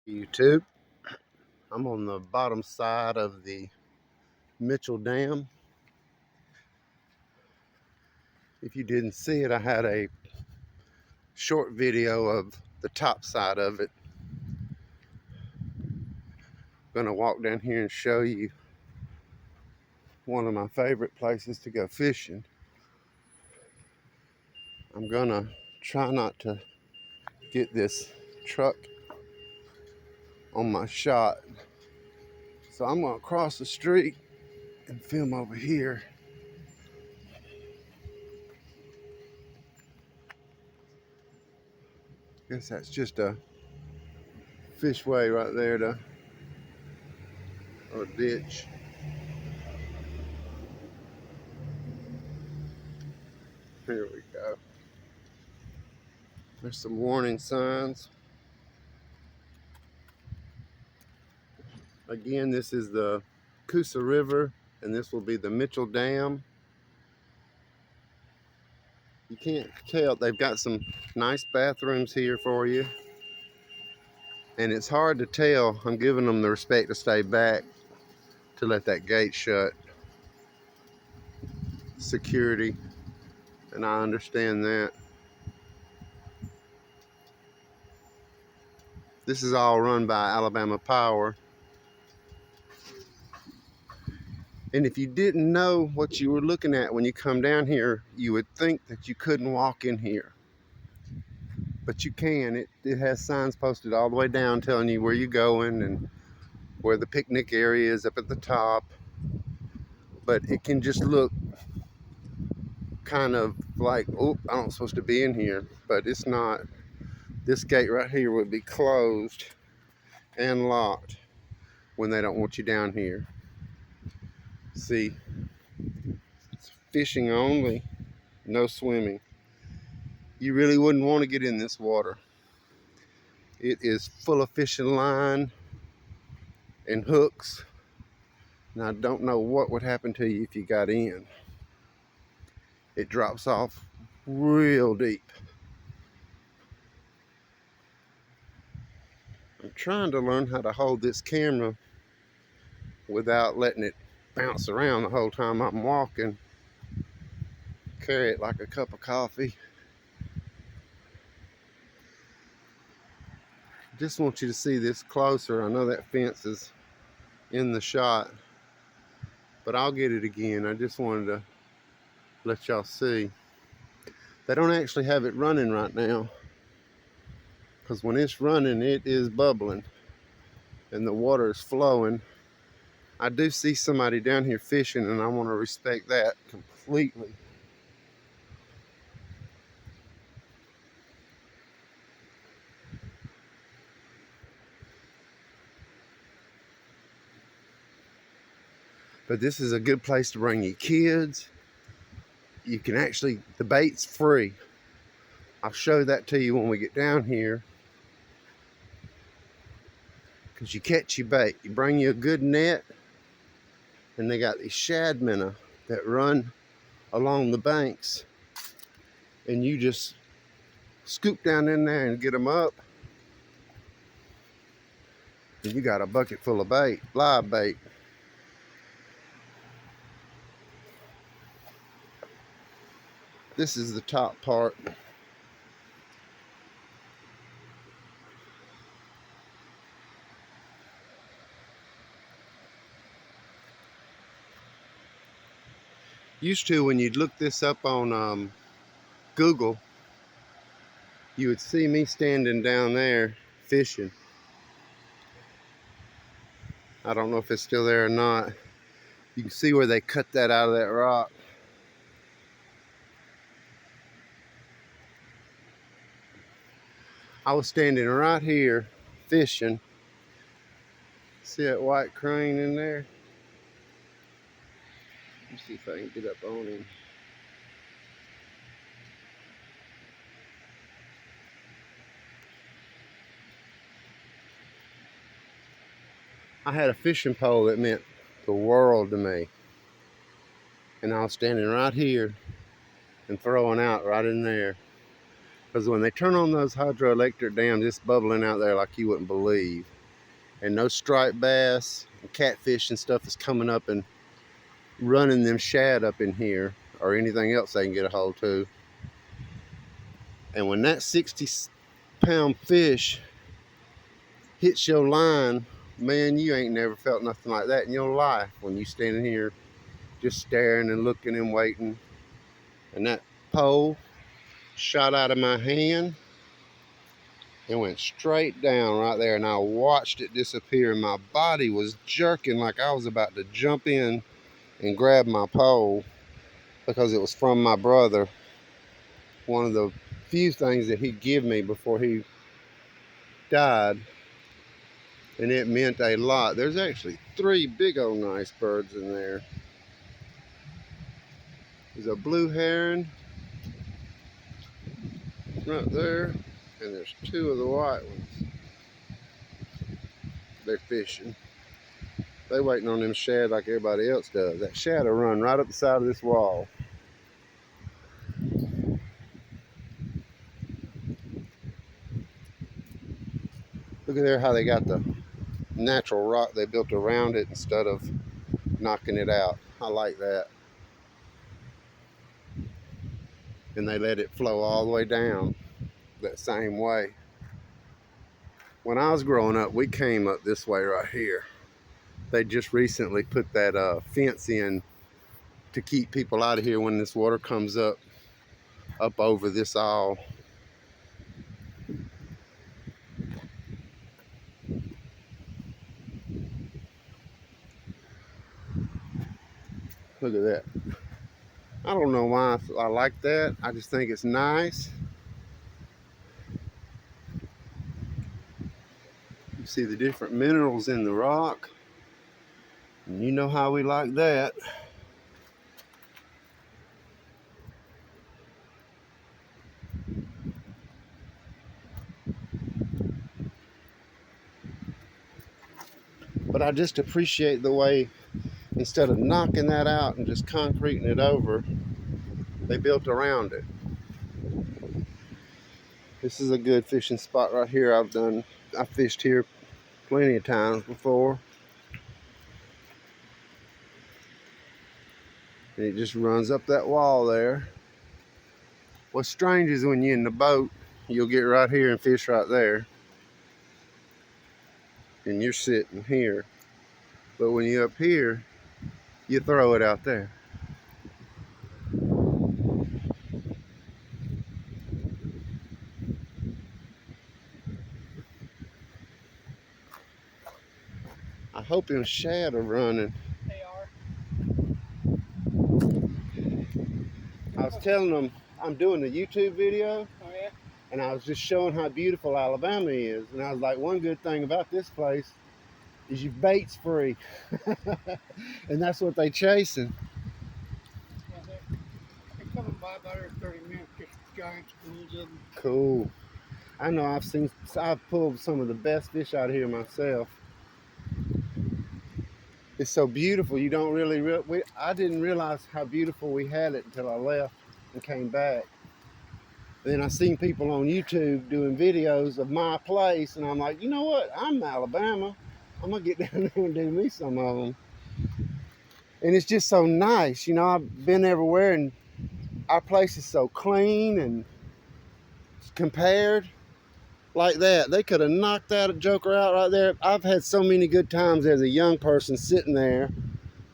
YouTube. I'm on the bottom side of the Mitchell Dam. If you didn't see it, I had a short video of the top side of it. I'm gonna walk down here and show you one of my favorite places to go fishing. I'm gonna try not to get this truck on my shot. So I'm gonna cross the street and film over here. Guess that's just a fishway right there or ditch. Here we go. There's some warning signs. Again, this is the Coosa River, and this will be the Mitchell Dam. You can't tell, they've got some nice bathrooms here for you. And it's hard to tell. I'm giving them the respect to stay back to let that gate shut. Security, and I understand that. This is all run by Alabama Power. And if you didn't know what you were looking at when you come down here, you would think that you couldn't walk in here. But you can. It has signs posted all the way down telling you where you're going and where the picnic area is up at the top. But it can just look kind of like, oh, I'm supposed to be in here. But it's not. This gate right here would be closed and locked when they don't want you down here. See, it's fishing only, no swimming. You really wouldn't want to get in this water. It is full of fishing line and hooks. And I don't know what would happen to you if you got in. It drops off real deep. I'm trying to learn how to hold this camera without letting it bounce around the whole time I'm walking. Carry it like a cup of coffee. Just want you to see this closer. I know that fence is in the shot, but I'll get it again. I just wanted to let y'all see. They don't actually have it running right now, because when it's running, it is bubbling and the water is flowing. I do see somebody down here fishing, and I want to respect that completely. But this is a good place to bring your kids. You can actually, the bait's free. I'll show that to you when we get down here. Because you catch your bait. You bring you a good net, and they got these shad minnow that run along the banks. And you just scoop down in there and get them up. And you got a bucket full of bait, live bait. This is the top part. Used to, when you'd look this up on Google, you would see me standing down there fishing. I don't know if it's still there or not. You can see where they cut that out of that rock. I was standing right here fishing. See that white crane in there? Let me see if I can get up on him. I had a fishing pole that meant the world to me. And I was standing right here and throwing out right in there. Because when they turn on those hydroelectric dams, it's bubbling out there like you wouldn't believe. and no striped bass and catfish and stuff is coming up and running them shad up in here or anything else they can get a hold to. And when that 60-pound fish hits your line, man, you ain't never felt nothing like that in your life when you standing here just staring and looking and waiting. And that pole shot out of my hand and went straight down right there, and I watched it disappear, and my body was jerking like I was about to jump in and grab my pole because it was from my brother, one of the few things that he'd give me before he died, and it meant a lot. There's actually 3 big old nice birds in there. There's a blue heron right there, and there's 2 of the white ones. They're fishing. They waiting on them shad like everybody else does. That shad will run right up the side of this wall. Look at there how they got the natural rock they built around it instead of knocking it out. I like that. And they let it flow all the way down that same way. When I was growing up, we came up this way right here. They just recently put that fence in to keep people out of here when this water comes up over this all. Look at that. I don't know why I like that. I just think it's nice. You see the different minerals in the rock. And you know how we like that. But I just appreciate the way, instead of knocking that out and just concreting it over, they built around it. This is a good fishing spot right here. I fished here plenty of times before. And it just runs up that wall there. What's strange is when you're in the boat, you'll get right here and fish right there. And you're sitting here. But when you're up here, you throw it out there. I hope them shad are running. They are. I was telling them I'm doing a YouTube video. Oh yeah? And I was just showing how beautiful Alabama is. And I was like, one good thing about this place is your bait's free. And that's what they chasing. Yeah, they're coming by about every 30 minutes, just giant schools of them. Cool. I know I've pulled some of the best fish out of here myself. It's so beautiful. You don't really, I didn't realize how beautiful we had it until I left and came back. And then I seen people on YouTube doing videos of my place, and I'm like, you know what? I'm in Alabama. I'm gonna get down there and do me some of them. And it's just so nice. You know, I've been everywhere, and our place is so clean and compared like that. They could have knocked that joker out right there. I've had so many good times as a young person sitting there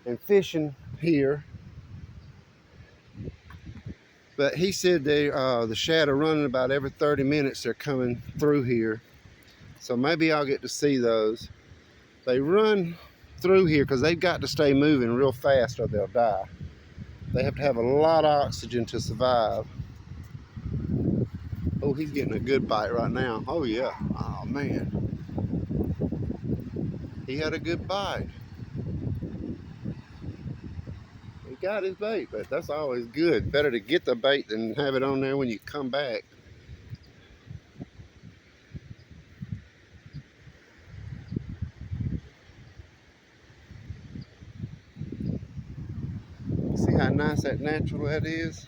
and fishing here. But he said the shad are running about every 30 minutes. They're coming through here. So maybe I'll get to see those. They run through here because they've got to stay moving real fast or they'll die. They have to have a lot of oxygen to survive. Oh, he's getting a good bite right now. Oh yeah. Oh man. He had a good bite. He got his bait, but that's always good. Better to get the bait than have it on there when you come back. See how nice that natural that is?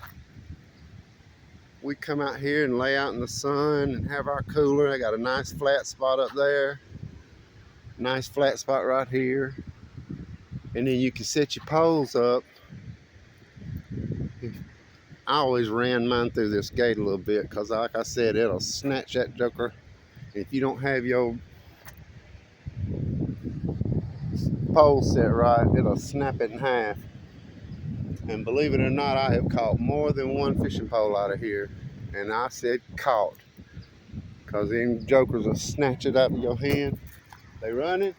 We come out here and lay out in the sun and have our cooler. I got a nice flat spot up there. Nice flat spot right here. And then you can set your poles up. I always ran mine through this gate a little bit because, like I said, it'll snatch that joker. If you don't have your pole set right, it'll snap it in half. And believe it or not, I have caught more than one fishing pole out of here. And I said caught, because them jokers will snatch it out of your hand. They running.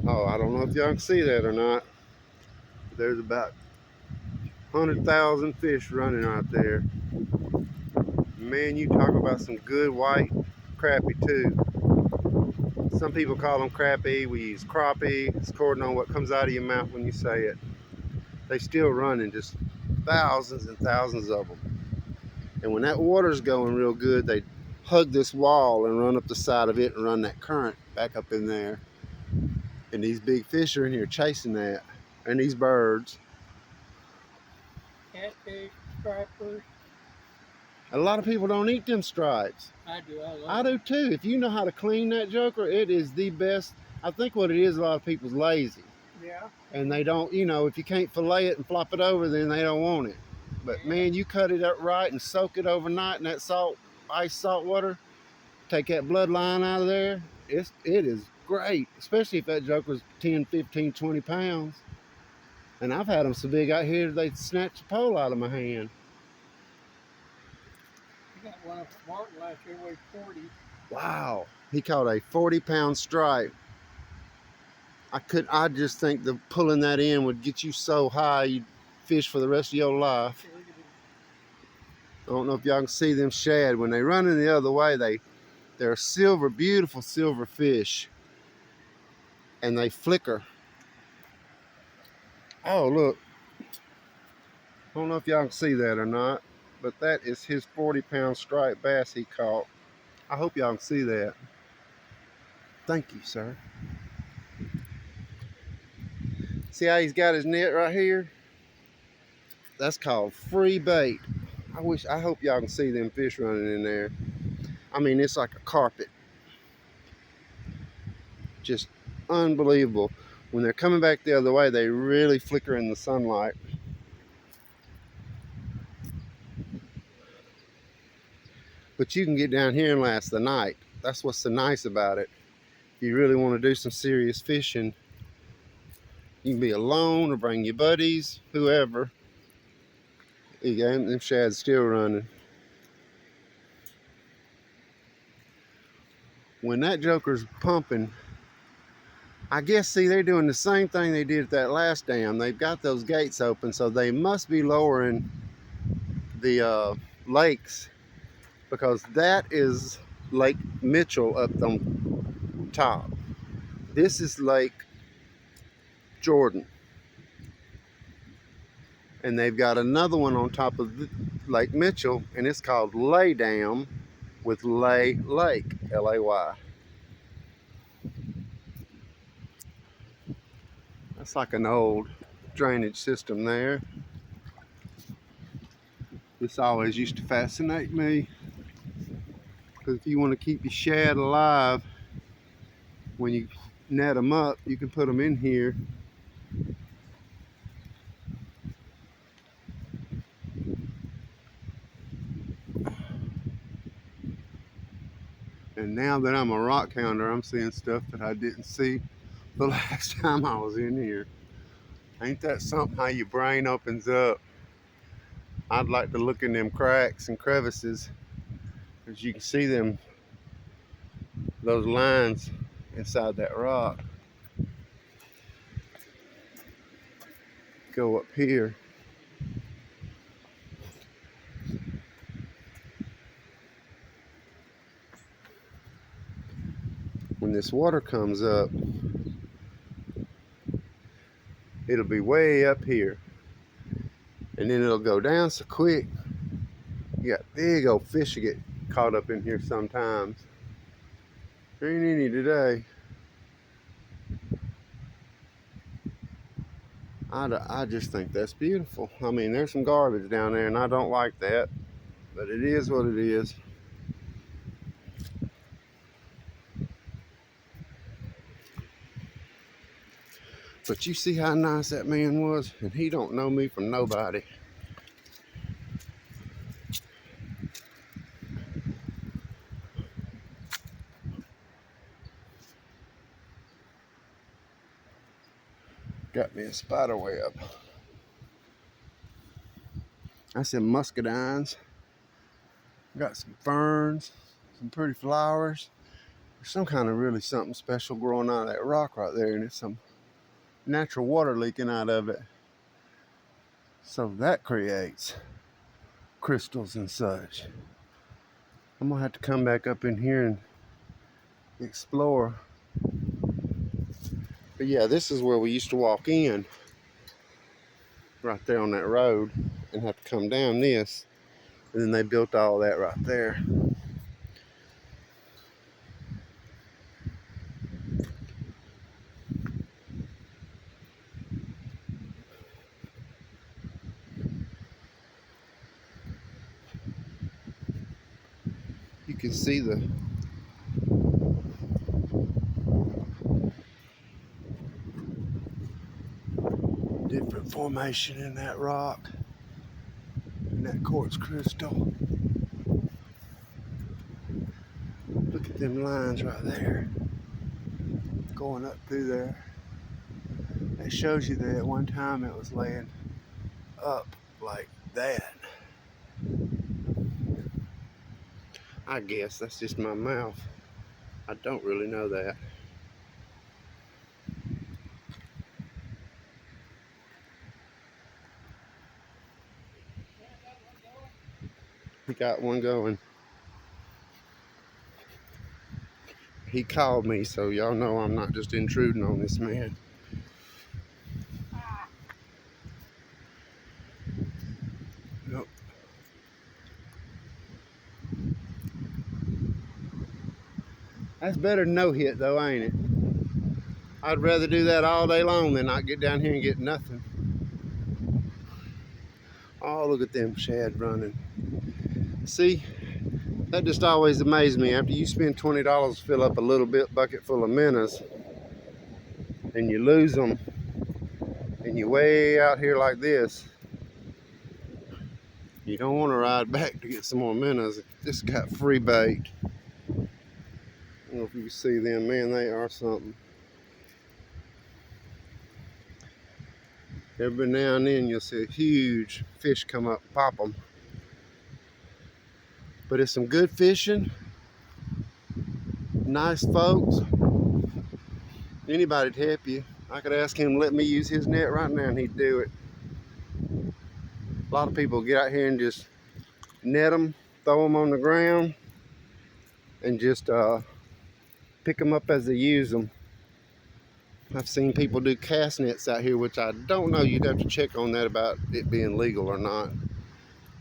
Oh, I don't know if y'all can see that or not. There's about 100,000 fish running out there. Man, you talk about some good white crappie too. Some people call them crappie. We use crappie. It's according on what comes out of your mouth when you say it. They still running, just thousands and thousands of them. And when that water's going real good, they hug this wall and run up the side of it and run that current back up in there. And these big fish are in here chasing that. And these birds. Catfish, stripers. A lot of people don't eat them stripes. I do. I love I do too. If you know how to clean that joker, it is the best. I think what it is, a lot of people's lazy. Yeah. And they don't, if you can't fillet it and flop it over, then they don't want it. But man, you cut it up right and soak it overnight in that ice salt water, take that bloodline out of there. It is great, especially if that joker's 10, 15, 20 pounds. And I've had them so big out here, they snatch the pole out of my hand. I got one up at Martin last year, weighed 40. Wow, he caught a 40-pound stripe. I just think that pulling that in would get you so high you'd fish for the rest of your life. I don't know if y'all can see them shad. When they run in the other way, they're silver, beautiful silver fish. And they flicker. Oh, look. I don't know if y'all can see that or not, but that is his 40-pound striped bass he caught. I hope y'all can see that. Thank you, sir. See how he's got his net right here? That's called free bait. I hope y'all can see them fish running in there. I mean, it's like a carpet. Just unbelievable. When they're coming back the other way, they really flicker in the sunlight. But you can get down here and last the night. That's what's so nice about it. If you really want to do some serious fishing, you can be alone or bring your buddies, whoever. Again, them shad's still running. When that joker's pumping, I guess, see, they're doing the same thing they did at that last dam. They've got those gates open, so they must be lowering the lakes, because that is Lake Mitchell up on top. This is Lake Jordan. And they've got another one on top of Lake Mitchell, and it's called Lay Dam with Lay Lake, L-A-Y. That's like an old drainage system there. This always used to fascinate me, because if you want to keep your shad alive, when you net them up, you can put them in here. And now that I'm a rockounder, I'm seeing stuff that I didn't see the last time I was in here. Ain't that something, how your brain opens up? I'd like to look in them cracks and crevices, as you can see those lines inside that rock. Go up here. When this water comes up, it'll be way up here, and then it'll go down so quick. You got big old fish that get caught up in here sometimes. There ain't any today. I just think that's beautiful. I mean, there's some garbage down there, and I don't like that, but it is what it is. But you see how nice that man was, and he don't know me from nobody. Got me a spider web. I said muscadines. Got some ferns, some pretty flowers. There's some kind of really something special growing out of that rock right there, and it's some natural water leaking out of it. So that creates crystals and such. I'm gonna have to come back up in here and explore. But yeah, this is where we used to walk in, right there on that road, and have to come down this. And then they built all that right there. You can see the different formation in that rock and that quartz crystal. Look at them lines right there going up through there. That shows you that at one time it was laying up like that. I guess that's just my mouth. I don't really know that. He got one going. He called me, so y'all know I'm not just intruding on this man. Nope. That's better than no hit though, ain't it? I'd rather do that all day long than not get down here and get nothing. Oh, look at them shad running. See, that just always amazed me. After you spend $20 to fill up a little bucket full of minnows, and you lose them, and you're way out here like this, you don't want to ride back to get some more minnows. This got free bait. I don't know if you can see them, man, they are something. Every now and then you'll see a huge fish come up, pop them. But it's some good fishing, nice folks. Anybody'd help you. I could ask him to let me use his net right now and he'd do it. A lot of people get out here and just net them, throw them on the ground, and just pick them up as they use them. I've seen people do cast nets out here, which I don't know. You'd have to check on that about it being legal or not.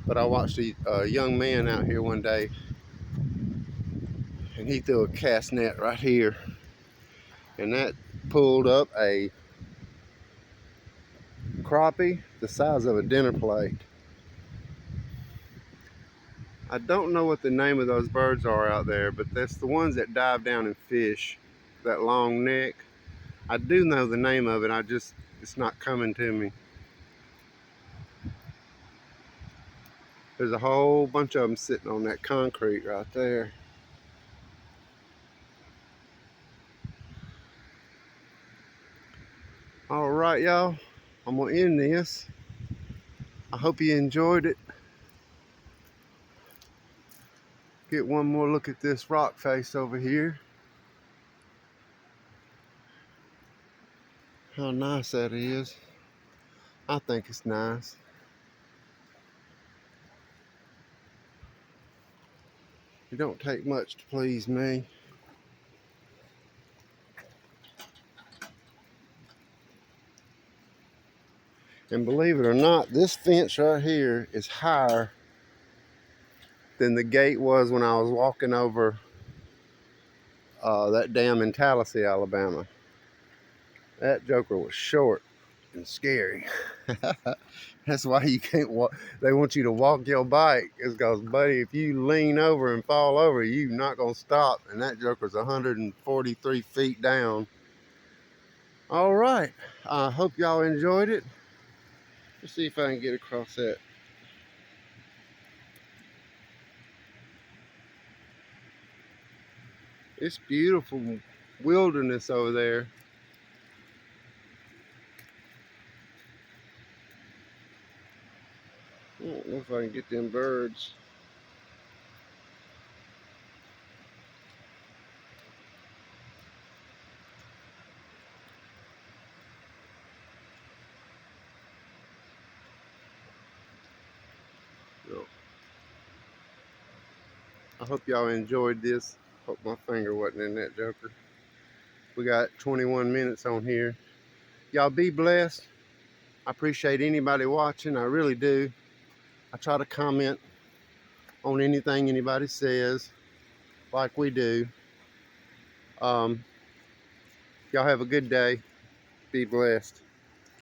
But I watched a young man out here one day, and he threw a cast net right here, and that pulled up a crappie the size of a dinner plate. I don't know what the name of those birds are out there, but that's the ones that dive down and fish, that long neck. I do know the name of it, it's not coming to me. There's a whole bunch of them sitting on that concrete right there. All right, y'all, I'm gonna end this. I hope you enjoyed it. Get one more look at this rock face over here. How nice that is. I think it's nice. It don't take much to please me. And believe it or not, this fence right here is higher than the gate was when I was walking over that dam in Tallahassee, Alabama. That joker was short. and scary. That's why you can't walk. They want you to walk your bike. It's because, buddy, if you lean over and fall over, you're not going to stop. And that joker's 143 feet down. All right. I hope y'all enjoyed it. Let's see if I can get across that. It's beautiful wilderness over there. I don't know if I can get them birds. No. I hope y'all enjoyed this. Hope my finger wasn't in that joker. We got 21 minutes on here. Y'all be blessed. I appreciate anybody watching. I really do. I try to comment on anything anybody says, like we do. Y'all have a good day. Be blessed.